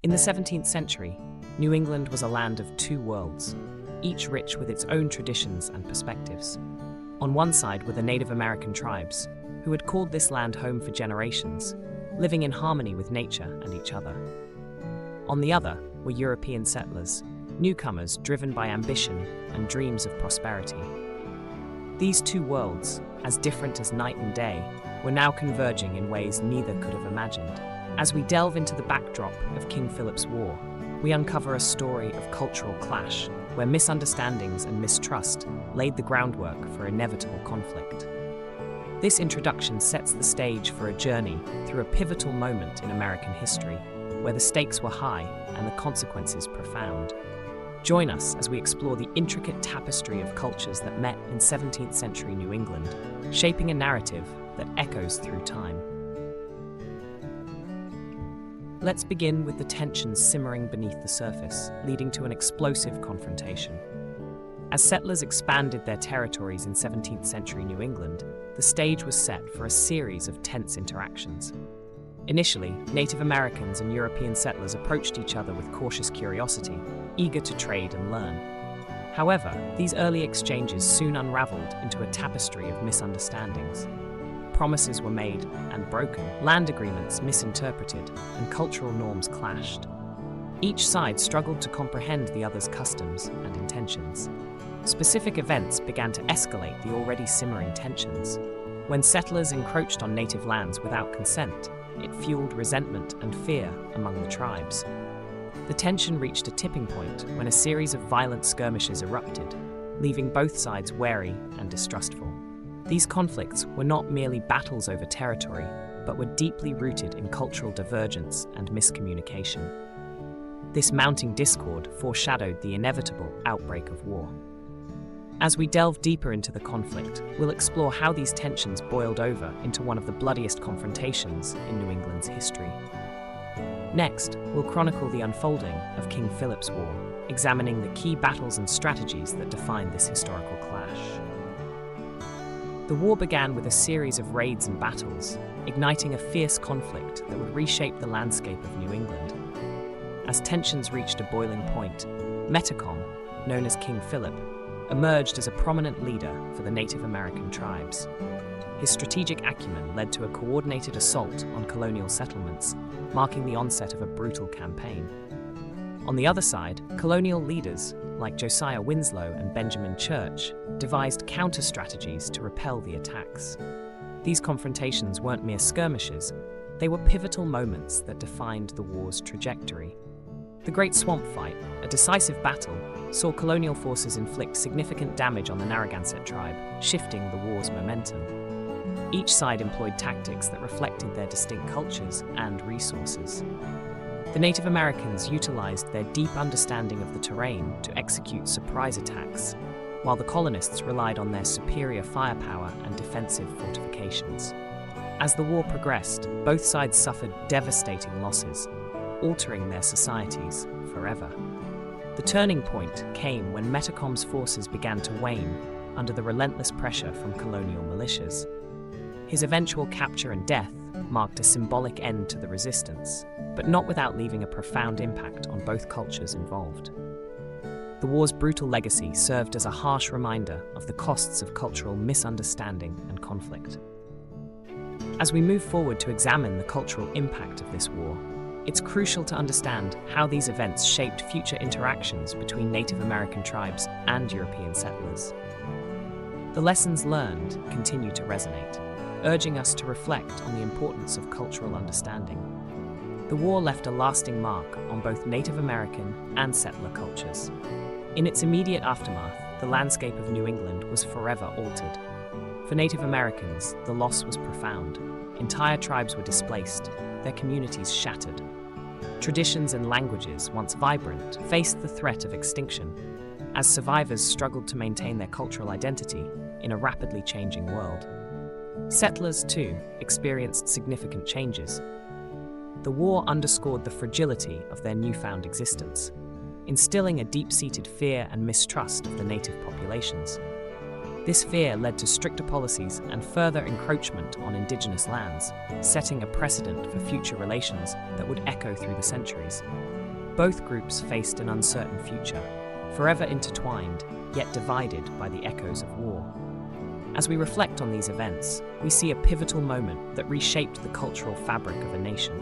In the 17th century, New England was a land of two worlds, each rich with its own traditions and perspectives. On one side were the Native American tribes, who had called this land home for generations, living in harmony with nature and each other. On the other were European settlers, newcomers driven by ambition and dreams of prosperity. These two worlds, as different as night and day, were now converging in ways neither could have imagined. As we delve into the backdrop of King Philip's War, we uncover a story of cultural clash, where misunderstandings and mistrust laid the groundwork for inevitable conflict. This introduction sets the stage for a journey through a pivotal moment in American history, where the stakes were high and the consequences profound. Join us as we explore the intricate tapestry of cultures that met in 17th century New England, shaping a narrative that echoes through time. Let's begin with the tensions simmering beneath the surface, leading to an explosive confrontation. As settlers expanded their territories in 17th century New England, the stage was set for a series of tense interactions. Initially, Native Americans and European settlers approached each other with cautious curiosity, eager to trade and learn. However, these early exchanges soon unraveled into a tapestry of misunderstandings. Promises were made and broken, land agreements misinterpreted, and cultural norms clashed. Each side struggled to comprehend the other's customs and intentions. Specific events began to escalate the already simmering tensions. When settlers encroached on native lands without consent, it fueled resentment and fear among the tribes. The tension reached a tipping point when a series of violent skirmishes erupted, leaving both sides wary and distrustful. These conflicts were not merely battles over territory, but were deeply rooted in cultural divergence and miscommunication. This mounting discord foreshadowed the inevitable outbreak of war. As we delve deeper into the conflict, we'll explore how these tensions boiled over into one of the bloodiest confrontations in New England's history. Next, we'll chronicle the unfolding of King Philip's War, examining the key battles and strategies that defined this historical clash. The war began with a series of raids and battles, igniting a fierce conflict that would reshape the landscape of New England. As tensions reached a boiling point, Metacomet, known as King Philip, emerged as a prominent leader for the Native American tribes. His strategic acumen led to a coordinated assault on colonial settlements, marking the onset of a brutal campaign. On the other side, colonial leaders like Josiah Winslow and Benjamin Church devised counter-strategies to repel the attacks. These confrontations weren't mere skirmishes, they were pivotal moments that defined the war's trajectory. The Great Swamp Fight, a decisive battle, saw colonial forces inflict significant damage on the Narragansett tribe, shifting the war's momentum. Each side employed tactics that reflected their distinct cultures and resources. The Native Americans utilized their deep understanding of the terrain to execute surprise attacks, while the colonists relied on their superior firepower and defensive fortifications. As the war progressed, both sides suffered devastating losses, altering their societies forever. The turning point came when Metacomet's forces began to wane under the relentless pressure from colonial militias. His eventual capture and death marked a symbolic end to the resistance, but not without leaving a profound impact on both cultures involved. The war's brutal legacy served as a harsh reminder of the costs of cultural misunderstanding and conflict. As we move forward to examine the cultural impact of this war, it's crucial to understand how these events shaped future interactions between Native American tribes and European settlers. The lessons learned continue to resonate, urging us to reflect on the importance of cultural understanding. The war left a lasting mark on both Native American and settler cultures. In its immediate aftermath, the landscape of New England was forever altered. For Native Americans, the loss was profound. Entire tribes were displaced, their communities shattered. Traditions and languages, once vibrant, faced the threat of extinction, as survivors struggled to maintain their cultural identity in a rapidly changing world. Settlers, too, experienced significant changes. The war underscored the fragility of their newfound existence, instilling a deep-seated fear and mistrust of the native populations. This fear led to stricter policies and further encroachment on indigenous lands, setting a precedent for future relations that would echo through the centuries. Both groups faced an uncertain future, forever intertwined, yet divided by the echoes of war. As we reflect on these events, we see a pivotal moment that reshaped the cultural fabric of a nation.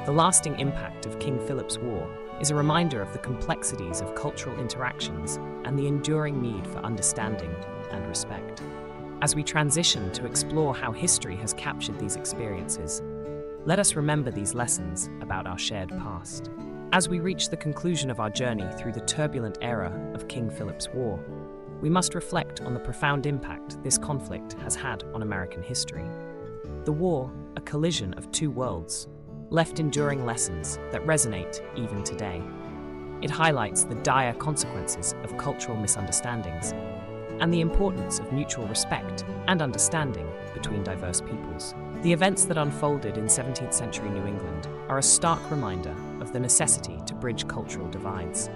The lasting impact of King Philip's War is a reminder of the complexities of cultural interactions and the enduring need for understanding and respect. As we transition to explore how history has captured these experiences, let us remember these lessons about our shared past. As we reach the conclusion of our journey through the turbulent era of King Philip's War, we must reflect on the profound impact this conflict has had on American history. The war, a collision of two worlds, left enduring lessons that resonate even today. It highlights the dire consequences of cultural misunderstandings and the importance of mutual respect and understanding between diverse peoples. The events that unfolded in 17th century New England are a stark reminder of the necessity to bridge cultural divides.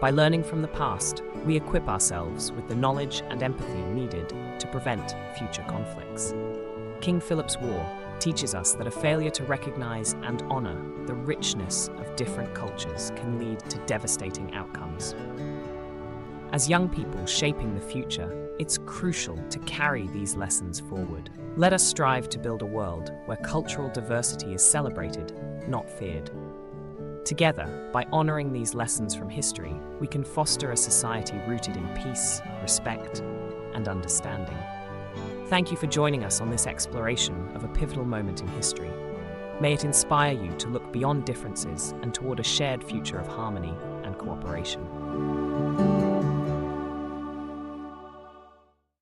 By learning from the past, we equip ourselves with the knowledge and empathy needed to prevent future conflicts. King Philip's War teaches us that a failure to recognize and honor the richness of different cultures can lead to devastating outcomes. As young people shaping the future, it's crucial to carry these lessons forward. Let us strive to build a world where cultural diversity is celebrated, not feared. Together, by honoring these lessons from history, we can foster a society rooted in peace, respect, and understanding. Thank you for joining us on this exploration of a pivotal moment in history. May it inspire you to look beyond differences and toward a shared future of harmony and cooperation.